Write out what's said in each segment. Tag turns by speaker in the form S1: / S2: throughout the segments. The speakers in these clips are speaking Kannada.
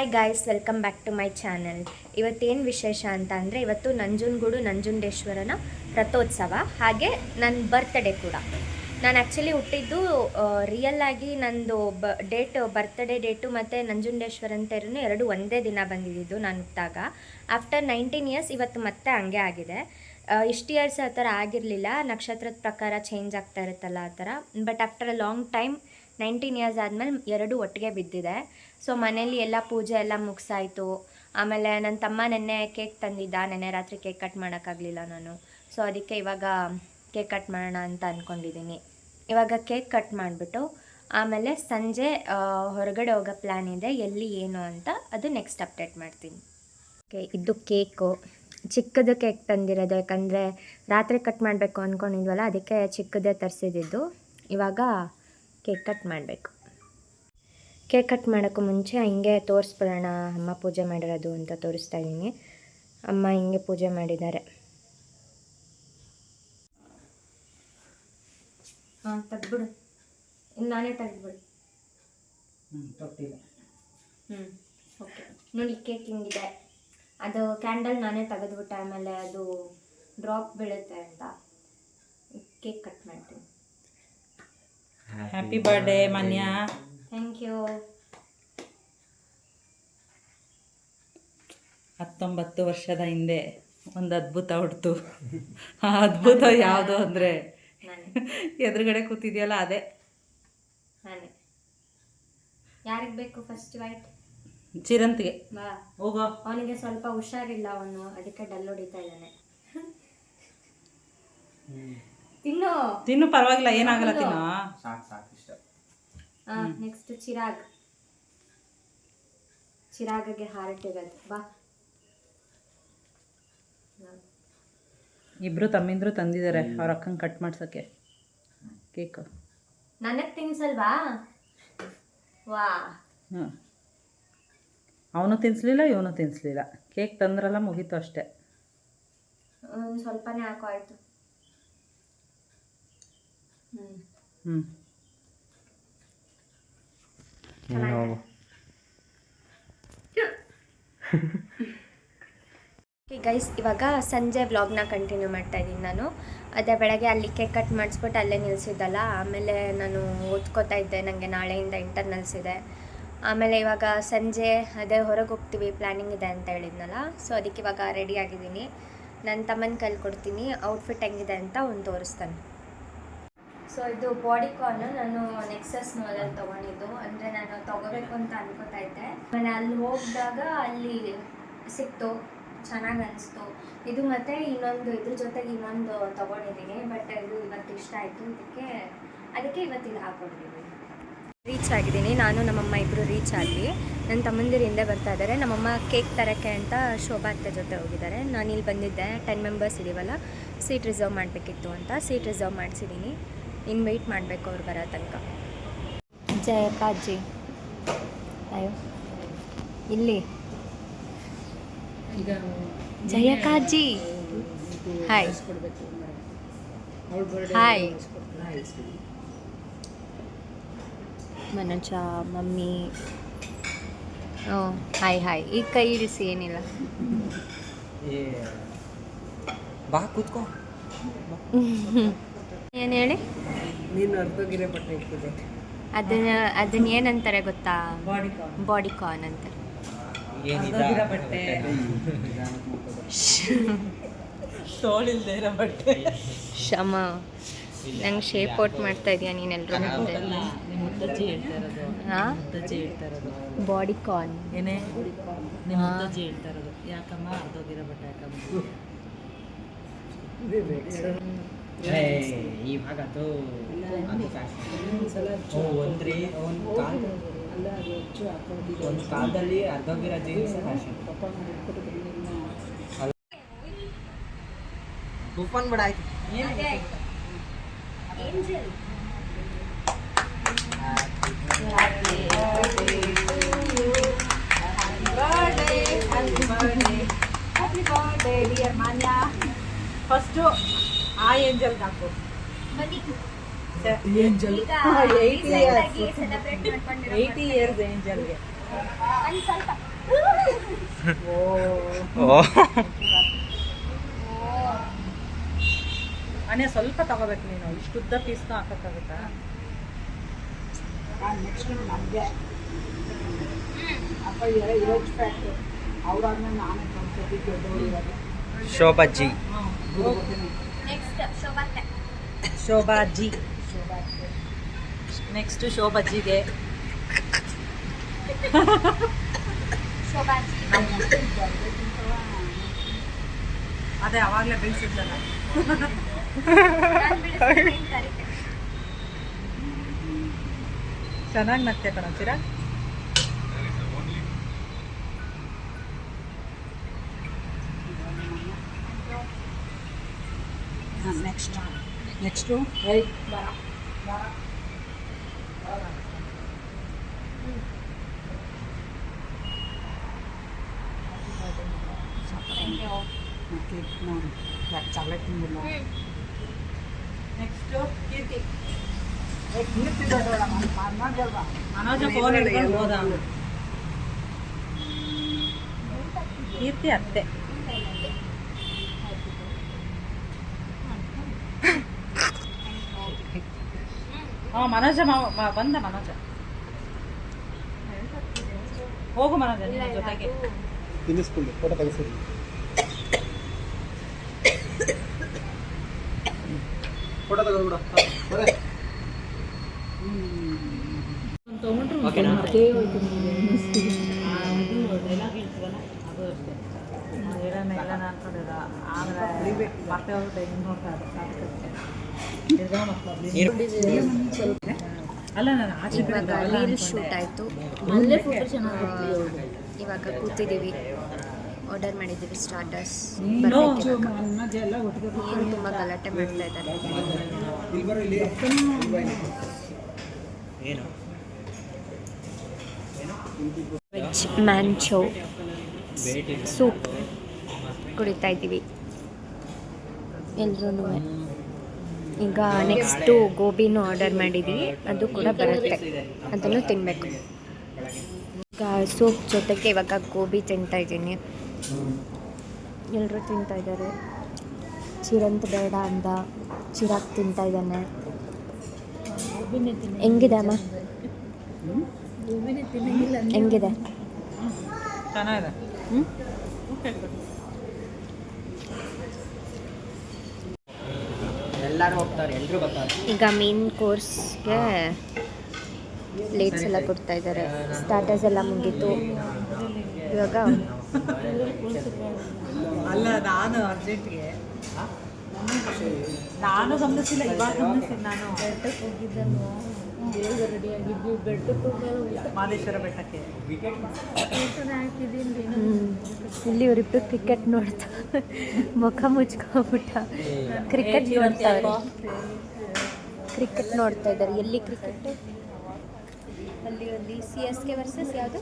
S1: Hi guys, welcome back to my channel. ಇವತ್ತೇನು ವಿಶೇಷ ಅಂತ ಅಂದರೆ ಇವತ್ತು ನಂಜನಗೂಡು ನಂಜುಂಡೇಶ್ವರನ ರಥೋತ್ಸವ, ಹಾಗೆ ನನ್ನ ಬರ್ತ್ಡೇ ಕೂಡ. ನಾನು ಆ್ಯಕ್ಚುಲಿ ಹುಟ್ಟಿದ್ದು ರಿಯಲ್ಲಾಗಿ ನಂದು ಬರ್ತ್ಡೇ ಡೇಟು ಮತ್ತು ನಂಜುಂಡೇಶ್ವರನ್ ತೇರು ಎರಡು ಒಂದೇ ದಿನ ಬಂದಿದ್ದು ನಾನು ಹುಟ್ಟಾಗ. ಆಫ್ಟರ್ 19 ಇಯರ್ಸ್ ಇವತ್ತು ಮತ್ತೆ ಹಂಗೆ ಆಗಿದೆ. ಇಷ್ಟು ಇಯರ್ಸ್ ಆ ಥರ ಆಗಿರಲಿಲ್ಲ, ನಕ್ಷತ್ರದ ಪ್ರಕಾರ ಚೇಂಜ್ ಆಗ್ತಾ ಇರುತ್ತಲ್ಲ ಆ ಥರ. But after a long time 19 years ಆದಮೇಲೆ ಎರಡು ಒಟ್ಟಿಗೆ ಬಿದ್ದಿದೆ. ಸೊ ಮನೇಲಿ ಎಲ್ಲ ಪೂಜೆ ಎಲ್ಲ ಮುಗಿಸಾಯಿತು. ಆಮೇಲೆ ನನ್ನ ತಮ್ಮ ನೆನ್ನೆ ಕೇಕ್ ತಂದಿದ್ದ, ನೆನ್ನೆ ರಾತ್ರಿ ಕೇಕ್ ಕಟ್ ಮಾಡೋಕ್ಕಾಗಲಿಲ್ಲ ನಾನು. ಸೊ ಅದಕ್ಕೆ ಇವಾಗ ಕೇಕ್ ಕಟ್ ಮಾಡೋಣ ಅಂತ ಅಂದ್ಕೊಂಡಿದ್ದೀನಿ. ಇವಾಗ ಕೇಕ್ ಕಟ್ ಮಾಡಿಬಿಟ್ಟು ಆಮೇಲೆ ಸಂಜೆ ಹೊರಗಡೆ ಹೋಗೋ ಪ್ಲ್ಯಾನ್ ಇದೆ. ಎಲ್ಲಿ ಏನು ಅಂತ ಅದು ನೆಕ್ಸ್ಟ್ ಅಪ್ಡೇಟ್ ಮಾಡ್ತೀನಿ. ಓಕೆ, ಇದು ಕೇಕು ಚಿಕ್ಕದು ಕೇಕ್ ತಂದಿರೋದು, ಯಾಕಂದರೆ ರಾತ್ರಿ ಕಟ್ ಮಾಡಬೇಕು ಅಂದ್ಕೊಂಡಿದ್ವಲ್ಲ, ಅದಕ್ಕೆ ಚಿಕ್ಕದೇ ತರಿಸಿದ್ದು. ಇವಾಗ ಕೇಕ್ ಕಟ್ ಮಾಡಬೇಕು. ಕೇಕ್ ಕಟ್ ಮಾಡೋಕ್ಕೂ ಮುಂಚೆ ಹಿಂಗೆ ತೋರಿಸ್ಬಿಡೋಣ ಅಮ್ಮ ಪೂಜೆ ಮಾಡಿರೋದು ಅಂತ ತೋರಿಸ್ತಾ ಇದ್ದೀನಿ. ಅಮ್ಮ ಹಿಂಗೆ ಪೂಜೆ ಮಾಡಿದ್ದಾರೆ. ಹಾಂ, ತೆಗ್ದ್ಬಿಡು. ಇನ್ನು ನಾನೇ ತೆಗ್ದ್ಬಿಡು. ಓಕೆ, ನೋಡಿ ಕೇಕ್ ಹಿಂಗಿದೆ. ಅದು ಕ್ಯಾಂಡಲ್ ನಾನೇ ತೆಗೆದ್ಬಿಟ್ಟೆ, ಆಮೇಲೆ ಅದು ಡ್ರಾಪ್ ಬೀಳುತ್ತೆ ಅಂತ ಕೇಕ್ ಕಟ್ ಮಾಡ್ತೀನಿ.
S2: Happy birthday Manya.
S1: Thank you.
S2: 19 ವರ್ಷದ ಹಿಂದೆ ಒಂದು ಅದ್ಭುತ ಹುಡ್ತು. ಆ ಅದ್ಭುತ ಯಾವುದು ಅಂದರೆ ಎದುರುಗಡೆ ಕೂತಿದೆಯಲ್ಲ ಅದೇ
S1: ನಾನೇ. ಯಾರಿಗೆ ಬೇಕು ಫಸ್ಟ್ ವೈಟ್?
S2: ಚಿರಂತಿಗೆ.
S1: ಬಾ
S2: ಹೋಗೋ.
S1: ಅವನಿಗೆ ಸ್ವಲ್ಪ ಹುಷಾರಿಲ್ಲ, ಅವನು ಅದಕ್ಕೆ ಡಲ್ ಹೊಡಿತಾ ಇದ್ದಾನೆ.
S2: ತಿನ್ನು ಪರವಾಗಿಲ್ಲ, ಏನಾಗಲ್ಲ, ತಿನ್ನೋ.
S1: ಹಾಂ, ನೆಕ್ಸ್ಟ್ ಚಿರಾಗ್ಗೆ ಹಾರಟ್ಟಿರೋದು. ಬಾ.
S2: ಇಬ್ರು ತಮ್ಮಿಂದ್ರು ತಂದಿದ್ದಾರೆ ಅವ್ರ ಅಕ್ಕಂಗೆ ಕಟ್ ಮಾಡ್ಸೋಕ್ಕೆ ಕೇಕು.
S1: ನನಗೆ ತಿನ್ಸಲ್ವಾ? ವಾ.
S2: ಹಾಂ, ಅವನು ತಿನ್ನಿಸ್ಲಿಲ್ಲ, ಇವನು ತಿನ್ನಿಸ್ಲಿಲ್ಲ. ಕೇಕ್ ತಂದ್ರಲ್ಲ, ಮುಗೀತು ಅಷ್ಟೇ.
S1: ಸ್ವಲ್ಪನೇ ಹಾಕೋ, ಆಯಿತು.
S2: ಹ್ಞೂ
S1: ಗೈಸ್, ಇವಾಗ ಸಂಜೆ ವ್ಲಾಗ್ನ ಕಂಟಿನ್ಯೂ ಮಾಡ್ತಾ ಇದ್ದೀನಿ ನಾನು. ಅದೇ ಬೆಳಗ್ಗೆ ಅಲ್ಲಿ ಕೇಕ್ ಕಟ್ ಮಾಡಿಸ್ಬಿಟ್ಟು ಅಲ್ಲೇ ನಿಲ್ಲಿಸಿದ್ದಲ್ಲ, ಆಮೇಲೆ ನಾನು ಓದ್ಕೋತಾ ಇದ್ದೆ, ನನಗೆ ನಾಳೆಯಿಂದ ಇಂಟರ್ನಲ್ಸ್ ಇದೆ. ಆಮೇಲೆ ಇವಾಗ ಸಂಜೆ ಅದೇ ಹೊರಗೆ ಹೋಗ್ತೀವಿ, ಪ್ಲ್ಯಾನಿಂಗ್ ಇದೆ ಅಂತ ಹೇಳಿದ್ನಲ್ಲ. ಸೊ ಅದಕ್ಕೆ ಇವಾಗ ರೆಡಿ ಆಗಿದ್ದೀನಿ. ನನ್ನ ತಮ್ಮನ ಕೈಲಿ ಕೊಡ್ತೀನಿ, ಔಟ್ಫಿಟ್ ಹೆಂಗಿದೆ ಅಂತ ಒಂದು ತೋರಿಸ್ತಾನೆ. ಸೊ ಇದು ಬಾಡಿಕಾನು ನಾನು ನೆಕ್ಸಸ್ ಮಾಲಲ್ಲಿ ತೊಗೊಂಡಿದ್ದು. ಅಂದರೆ ನಾನು ತೊಗೋಬೇಕು ಅಂತ ಅನ್ಕೋತಾ ಇದ್ದೆ. ಆಮೇಲೆ ಅಲ್ಲಿ ಹೋಗಿದಾಗ ಅಲ್ಲಿ ಸಿಕ್ತು, ಚೆನ್ನಾಗಿ ಅನಿಸ್ತು ಇದು. ಮತ್ತು ಇನ್ನೊಂದು ಇದ್ರ ಜೊತೆಗೆ ಇನ್ನೊಂದು ತೊಗೊಂಡಿದ್ದೀನಿ, ಬಟ್ ಇದು ಇವತ್ತು ಇಷ್ಟ ಆಯಿತು, ಅದಕ್ಕೆ ಇವತ್ತು ಇಲ್ಲಿ ಹಾಕ್ಕೊಂಡಿದ್ದೀನಿ. ರೀಚ್ ಆಗಿದ್ದೀನಿ ನಾನು, ನಮ್ಮಮ್ಮ ಇಬ್ಬರು ರೀಚ್ ಆದ್ವಿ. ನನ್ನ ತಮ್ಮಂದಿರು ಹಿಂದೆ ಬರ್ತಾ ಇದ್ದಾರೆ. ನಮ್ಮಮ್ಮ ಕೇಕ್ ತರೋಕ್ಕೆ ಅಂತ ಶೋಭಾ ಅತ್ತೆ ಜೊತೆ ಹೋಗಿದ್ದಾರೆ. ನಾನು ಇಲ್ಲಿ ಬಂದಿದ್ದೆ, 10 ಮೆಂಬರ್ಸ್ ಇದ್ದೀವಲ್ಲ, ಸೀಟ್ ರಿಸರ್ವ್ ಮಾಡಬೇಕಿತ್ತು ಅಂತ ಸೀಟ್ ರಿಸರ್ವ್ ಮಾಡಿಸಿದ್ದೀನಿ. ಇನ್ನು ವೆಯ್ಟ್ ಮಾಡಬೇಕು ಅವ್ರು ಬರೋ ತನಕ. ಜಯಕಾಜಿ ಅಯ್ಯೋ ಇಲ್ಲಿ ಜಯಕಾಜಿ. ಹಾಯ್ ಹಾಯ್ ಮನೋಜ, ಮಮ್ಮಿ. ಓ ಹಾಯ್ ಹಾಯ್. ಈಗ ಕೈ ಇರಿಸಿ, ಏನಿಲ್ಲ.
S3: ಬಾ ಕೂತ್ಕೋ.
S1: ಏನು ಹೇಳಿ?
S3: ನೀನು ಅರ್ಧಗಿರೆ ಬಟ್ಟೆ ಇಟ್ಟಿದೆ.
S1: ಅದನ್ನ ಏನಂತಾರೆ ಗೊತ್ತಾ? ಬಾಡಿಕಾನ್ ಅಂತಾರೆ.
S2: ಬಟ್ಟೆ, ತೋಳಿಲ್ದೇ ಇರೋ ಬಟ್ಟೆ.
S1: ಶಮ, ನಂಗೆ ಶೇಪ್ ಔಟ್ ಮಾಡ್ತಾ ಇದೀಯ ನೀನೆಲ್ಲರೂ ಮುಂದೆ.
S2: ಮುತ್ತಜ್ಜಿ ಹೇಳ್ತಾ ಇರೋದು.
S1: ಹಾಂ,
S2: ಮುತ್ತಜ್ಜಿ ಹೇಳ್ತಾ ಇರೋದು
S1: ಬಾಡಿಕಾನ್.
S2: ಏನೇ ನಿಮ್ಮ ಮುತ್ತಜ್ಜಿ ಹೇಳ್ತಾ ಇರೋದು. ಯಾಕಮ್ಮ ಅರ್ಧೋಗಿರೋ ಬಟ್ಟೆ ಯಾಕಮ್ಮ?
S3: ಇವಾಗ ಅದು ಒಂದ್ರಿ ಒಂದು ಕಾಲದಲ್ಲಿ ಅರ್ಧೋಗಿರೋ ಜೀನ್ಸ್ ಫ್ಯಾಷನ್. ಕೂಪನ್ ಬಿಡ ಆಯ್ತು.
S2: ಫಸ್ಟು ಆ ಏಂಜಲ್ ಹಾಕು. Angel 80 years ಏಂಜಲ್ಗೆ. ಅನೇ ಸ್ವಲ್ಪ ತಗೋಬೇಕು ನೀನು, ಇಷ್ಟುದ್ದ ಪೀಸ್ನ ಹಾಕೋಕ್ಕಾಗುತ್ತಾ?
S3: ನೆಕ್ಸ್ಟ್ ನಮಗೆ ಅಪ್ಪ ಇರೋದು ಫ್ಯಾಕ್ಟ್ ಅವ್ರಾದ್ಮೇಲೆ ನಾನೇ ಸಂಸತಿ ದೊಡ್ಡವರಿರೋದು. ಶೋಭಾಜಿ
S2: ಶೋಭಾಜಿ ನೆಕ್ಸ್ಟ್ ಶೋಭಾಜಿಗೆ ಅದೇ ಅವಾಗಲೇ ಬೆಳೆಸಿದ್ಲಲ್ಲ. ಚೆನ್ನಾಗಿ ನಗ್ತೆ ಕಣಂತೀರ.
S3: ನೆಕ್ಸ್ಟು ಚಾಕ್ಲೇಟ್ ತಿಂದಿಲ್ಲ.
S2: ನೆಕ್ಸ್ಟ್ ಕೀರ್ತಿ.
S3: ಕೀರ್ತಿ ದೊಡ್ಡವಳ ಮನೋಜಲ್ವಾ?
S2: ಮನೋಜ ಫೋನ್ ಹಿಡ್ಕೊಂಡು ಹೋದ. ಕೀರ್ತಿ ಅತ್ತೆ. ಮನೋಜ ಬಂದ. ಮನೋಜ ಹೋಗು ಮನೋಜ ನಿನ್ನ ಜೊತೆಗೆ.
S4: ತಿನ್ನಿಸ್ಕೊಳ್ಳಿ, ಫೋಟೋ ತೆಗೆಸಿರಿ. ಫೋಟೋ ತೆಗೆದ್ಬಿಡ.
S2: ಅಲ್ಲ ನಾನು ಆಚೆ
S1: ಇವಾಗ ರೀಲ್ ಶೂಟ್ ಆಯಿತು. ಇವಾಗ ಕೂತಿದ್ದೀವಿ, ಆರ್ಡರ್ ಮಾಡಿದ್ದೀವಿ ಸ್ಟಾರ್ಟರ್ಸ್. ಏನು ತುಂಬ ಗಲಾಟೆ ಮಾಡ್ತಾ ಇದ್ದಾರೆ. ವೆಜ್ ಮ್ಯಾಂಚೋ ಸೂಪ್ ಕುಡಿತಾ ಇದ್ದೀವಿ ಎಲ್ಲರೂ. ಈಗ ನೆಕ್ಸ್ಟು ಗೋಬಿನೂ ಆರ್ಡರ್ ಮಾಡಿದ್ದೀವಿ, ಅದು ಕೂಡ ಬರುತ್ತೆ, ಅದನ್ನು ತಿನ್ನಬೇಕು. ಈಗ ಸೂಪ್ ಜೊತೆಗೆ ಇವಾಗ ಗೋಬಿ ತಿಂತಾ ಇದ್ದೀನಿ. ಎಲ್ಲರೂ ತಿಂತಾ ಇದ್ದಾರೆ. ಚಿರಂತ್ ಬೇಡ ಅಂದ, ಚಿರಾಕ್ ತಿಂತಾ ಇದ್ದಾನೆ. ಹೆಂಗಿದೆ ಅಮ್ಮ? ಹೆಂಗಿದೆ?
S2: ಚೆನ್ನಾಗಿದೆ.
S3: ಎಲ್ಲರೂ ಹೋಗ್ತಾರೆ, ಎಲ್ಲರೂ ಬರ್ತಾರೆ.
S1: ಈಗ ಮೇನ್ ಕೋರ್ಸ್ಗೆ ಪ್ಲೇಟ್ಸ್ ಎಲ್ಲ ಕೊಡ್ತಾ ಇದ್ದಾರೆ. ಸ್ಟಾರ್ಟರ್ಸ್ ಎಲ್ಲ ಮುಗೀತು. ಇವಾಗ
S2: ಅಲ್ಲ ನಾನು ಅರ್ಜೆಂಟ್ಗೆ ನಾನು ಗಮನಿಸಿಲ್ಲ, ಇವಾಗ ಗಮನಿಸಿಲ್ಲ. ನಾನು ಮಾದೇಶ್ವರ ಬೆಟ್ಟಕ್ಕೆ
S1: ಇಲ್ಲಿ ಇವರಿಬ್ಬರು ಕ್ರಿಕೆಟ್ ನೋಡ್ತಾ ಮುಖ ಮುಚ್ಕೊಂಡ್ಬಿಟ್ಟ ಕ್ರಿಕೆಟ್ ನೋಡ್ತಾ ಇದ್ದಾರೆ. ಎಲ್ಲಿ ಕ್ರಿಕೆಟ್? ಅಲ್ಲಿ CSK ವರ್ಸಸ್ ಯಾವುದು?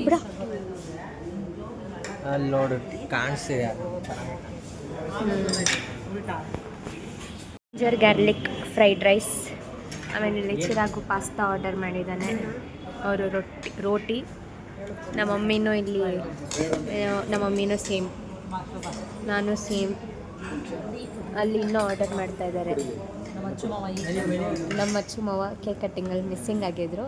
S1: ಬಿಡ
S3: ಅಲ್ಲಿ ನೋಡು ಕಾಣಿಸ್ತಿದೆ.
S1: Ginger garlic fried rice. ಆಮೇಲೆ ಇಲ್ಲಿ ಚಿರಾಗು ಪಾಸ್ತಾ ಆರ್ಡರ್ ಮಾಡಿದ್ದಾನೆ. ಅವರು ರೋಟಿ. ನಮ್ಮ ಮಮ್ಮಿನೂ ಸೇಮ್, ನಾನು ಸೇಮ್. ಅಲ್ಲಿ ಇನ್ನೂ ಆರ್ಡರ್ ಮಾಡ್ತಾ ಇದ್ದಾರೆ. ನಮ್ಮ ಅಚ್ಚು ಮಾವ ಕೇಕ್ ಕಟ್ಟಿಂಗಲ್ಲಿ ಮಿಸ್ಸಿಂಗ್ ಆಗಿದ್ರು.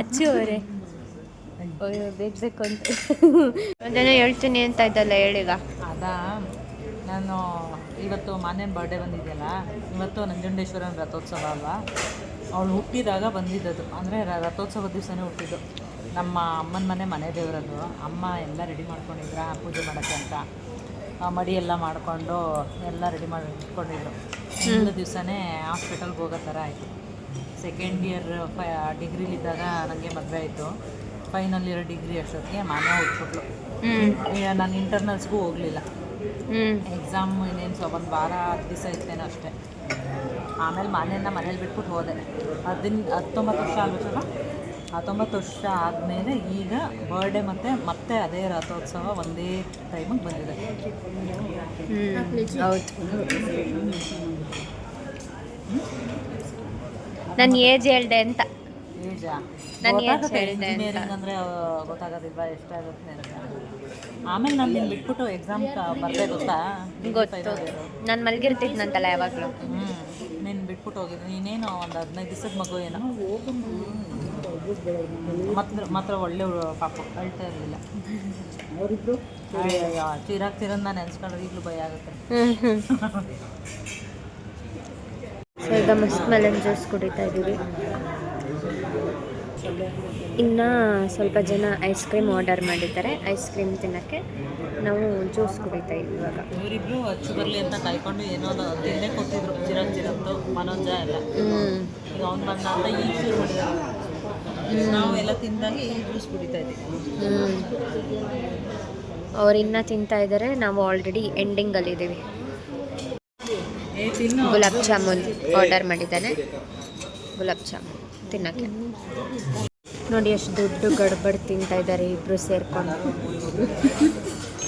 S1: ಅಚ್ಚು ಅವರೇ ಬೇಕು ಅಂತ ಅದನ್ನು ಹೇಳ್ತೀನಿ ಅಂತ ಇದ್ದಲ್ಲ, ಹೇಳಿಗ.
S2: ಅದಾ ನಾನು ಇವತ್ತು ಮಾನ್ಯನ ಬರ್ಡೇ ಬಂದಿದೆಯಲ್ಲ, ಇವತ್ತು ನಂಜುಂಡೇಶ್ವರನ ರಥೋತ್ಸವ ಅಲ್ವಾ. ಅವಳು ಹುಟ್ಟಿದಾಗ ಬಂದಿದ್ದದು, ಅಂದರೆ ರಥೋತ್ಸವ ದಿವಸನೇ ಹುಟ್ಟಿದ್ದು. ನಮ್ಮ ಅಮ್ಮನ ಮನೆ ದೇವರದು. ಅಮ್ಮ ಎಲ್ಲ ರೆಡಿ ಮಾಡ್ಕೊಂಡಿದ್ರ ಪೂಜೆ ಮಾಡೋಕ್ಕೆ ಅಂತ. ಮಡಿ ಎಲ್ಲ ಮಾಡಿಕೊಂಡು ಎಲ್ಲ ರೆಡಿ ಮಾಡಿ ಇಟ್ಕೊಂಡಿದ್ರು. ಒಂದು ದಿವಸನೇ ಹಾಸ್ಪಿಟಲ್ಗೆ ಹೋಗೋ ಥರ ಆಯಿತು. ಸೆಕೆಂಡ್ ಇಯರ್ ಡಿಗ್ರಿಲಿದ್ದಾಗ ನನಗೆ ಮದುವೆ ಆಯಿತು. ಫೈನಲ್ ಇಯರ್ ಡಿಗ್ರಿ ಅಷ್ಟೊತ್ತಿಗೆ ಮಾನ್ಯ ಹುಟ್ಬಿಟ್ಲು. ನಾನು ಇಂಟರ್ನಲ್ಸ್ಗೂ ಹೋಗಲಿಲ್ಲ. ಎಕ್ಸಾಮ್ ಇನ್ನೇನು ಒಂದು ವಾರ 10 ದಿವಸ ಇರ್ತೇನೆ ಅಷ್ಟೇ. ಆಮೇಲೆ ಮಾನ್ಯನ ಮನೇಲಿ ಬಿಟ್ಬಿಟ್ಟು ಹೋದೆ. 19 ವರ್ಷ ಆಗೋಲ್ಲ. 19 ವರ್ಷ ಆದಮೇಲೆ ಈಗ ಬರ್ಡೇ ಮತ್ತೆ ಅದೇ ರಥೋತ್ಸವ ಒಂದೇ ಟೈಮಿಗೆ ಬಂದಿದೆ.
S1: ಹೌದು. ನನ್ನ ಏಜ್ ಹೇಳ್ದೆ ಅಂತ.
S2: ನಿಜ.
S1: ನಾನು ಏನ್
S2: ಗೊತ್ತಾಗುತ್ತೆ
S1: ಹೇಳ್ದೆ ಅಂತ.
S2: ಇಂಜಿನಿಯರಿಂಗ್ ಅಂದರೆ ಗೊತ್ತಾಗೋದಿಲ್ವಾ ಎಷ್ಟಾಗುತ್ತೆ ಅಂತ. ಆಮೇಲೆ ನಾನು ನಿನ್ನ ಬಿಟ್ಬಿಟ್ಟು ಎಕ್ಸಾಮ್ ಬರ್ದೆ ಗೊತ್ತಾ?
S1: ಗೊತ್ತು, ನಾನು ಮಲಗಿರ್ತಿದ್ನಂತಲ್ಲ ಯಾವಾಗಲೂ.
S2: ನೀನು ಬಿಟ್ಬಿಟ್ಟು ಹೋಗಿದ್ದು ನೀನೇನು ಒಂದು 15 ದಿವಸದ ಮಗು ಏನೋ ಮಾತ್ರ ಒಳ್ಳೆಯವರು ಪಾಪ ಅಳ್ತಾ ಇರಲಿಲ್ಲ.
S3: ಅವರಿಬ್ರು
S2: ತೀರಾಗ್ತಿರೋದು ನಾನು ನೆನೆಸ್ಕೊಂಡ್ರೆ ಈಗಲೂ ಭಯ ಆಗುತ್ತೆ.
S1: ಸೊ ಈಗ ಮಸ್ತ್ ಮೆಲನ್ ಜ್ಯೂಸ್ ಕುಡಿತಾ ಇದ್ದೀವಿ. ಇನ್ನು ಸ್ವಲ್ಪ ಜನ ಐಸ್ ಕ್ರೀಮ್ ಆರ್ಡರ್ ಮಾಡಿದ್ದಾರೆ. ಐಸ್ ಕ್ರೀಮ್ ತಿನ್ನೋಕ್ಕೆ ನಾವು ಜ್ಯೂಸ್ ಕುಡಿತಾ ಇದ್ದೀವಿ ಇವಾಗ.
S2: ಇವರಿಬ್ರು ಅಚ್ಚು ಬರಲಿ ಅಂತ ಕಾಯ್ಕೊಂಡು ಏನೋ ತಿಂದೇ ಕೊಟ್ಟಿದ್ರು. ಚಿರಂತು ಮನೋಜ ಎಲ್ಲ. ಈಗ ಅವ್ನು ಬಂದ ಅಂತ ಈಗ ಶುರು ಮಾಡಿದ್ದಾರೆ. ನಾವು ಎಲ್ಲ ತಿಂದಾಗ ಈ ಜ್ಯೂಸ್ ಕುಡಿತಾ ಇದ್ದೀವಿ.
S1: ಅವ್ರು ಇನ್ನೂ ತಿಂತಾ ಇದ್ದಾರೆ, ನಾವು ಆಲ್ರೆಡಿ ಎಂಡಿಂಗಲ್ಲಿದ್ದೀವಿ.
S2: ತಿನ್ನು.
S1: ಗುಲಾಬ್ ಜಾಮೂನ್ ಆರ್ಡರ್ ಮಾಡಿದ್ದಾನೆ, ಗುಲಾಬ್ ಜಾಮೂನ್ ತಿನ್ನೋಕ್ಕೆ. ನೋಡಿ ಎಷ್ಟು ದುಡ್ಡು ಗಡ್ಬಡ್ ತಿಂತಾ ಇದ್ದಾರೆ ಇಬ್ಬರು ಸೇರ್ಕೊಂಡು.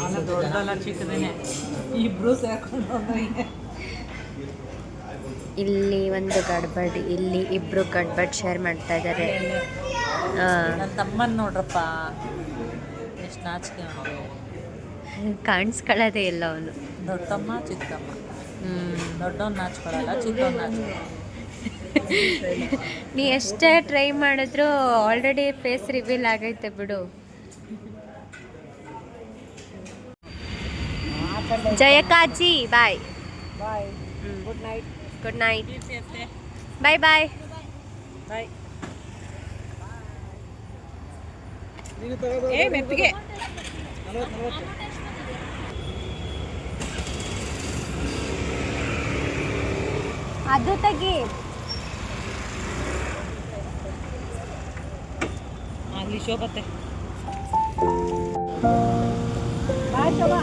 S2: ಅಲ್ಲ ದೊಡ್ಡಲ್ಲ ಚಿಕ್ಕದೇನೆ, ಇಬ್ಬರು ಸೇರ್ಕೊಂಡು
S1: ಇಲ್ಲಿ ಒಂದು ಗಡ್ಬಡ್, ಇಲ್ಲಿ ಇಬ್ಬರು ಗಡ್ಬಡ್ ಶೇರ್ ಮಾಡ್ತಾ ಇದ್ದಾರೆ.
S2: ನನ್ನ ತಮ್ಮನ ನೋಡ್ರಪ್ಪ ಎಷ್ಟು ನಾಚಿಕೆ ಅವನು.
S1: ಕಾಣಿಸ್ಕೊಳ್ಳೋದೇ ಇಲ್ಲ ಅವನು.
S2: ದೊಡ್ಡಮ್ಮ ಚಿಕ್ಕಮ್ಮ. ದೊಡ್ಡವ್ನು ನಾಚ್ಕೊಳ್ಳಲ್ಲ, ಚಿಕ್ಕವ್ನು ನಾಚ್ಕೊಳ್ಳಲ್ಲ.
S1: ನೀ ಎಷ್ಟೇ ಟ್ರೈ ಮಾಡಿದ್ರು ಆಲ್ರೆಡಿ ಫೇಸ್ ರಿವೀಲ್ ಆಗೈತೆ ಬಿಡು. ಜಯಕಾಜಿ bye.
S3: Bye, good night.
S1: Good night. Bye bye.
S2: Bye.
S4: ನೀವು ತಗೋಬೋದು.
S2: ಏ ಮೆತ್ತಿಗೆ.
S1: ಅದು ತೆಗಿ.
S2: ಅಲ್ಲಿ ಶೋಭತ್ತೆ.
S3: ಬಾಯ್ ಶೋಭಾ.